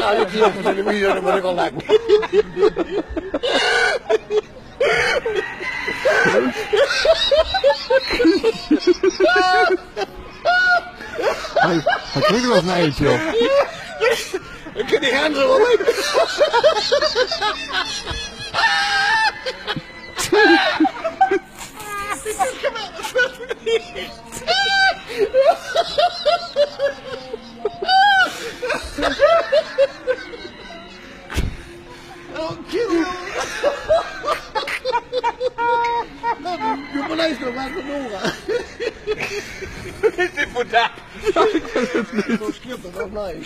Ai, Dio, questa televisione mi ricorda. Kijk wel eens naar eentje, joh. Ik kan die gaan zo wel. Je beleid nog maar genoeg. Dit is voor daar. Dat is dat blij.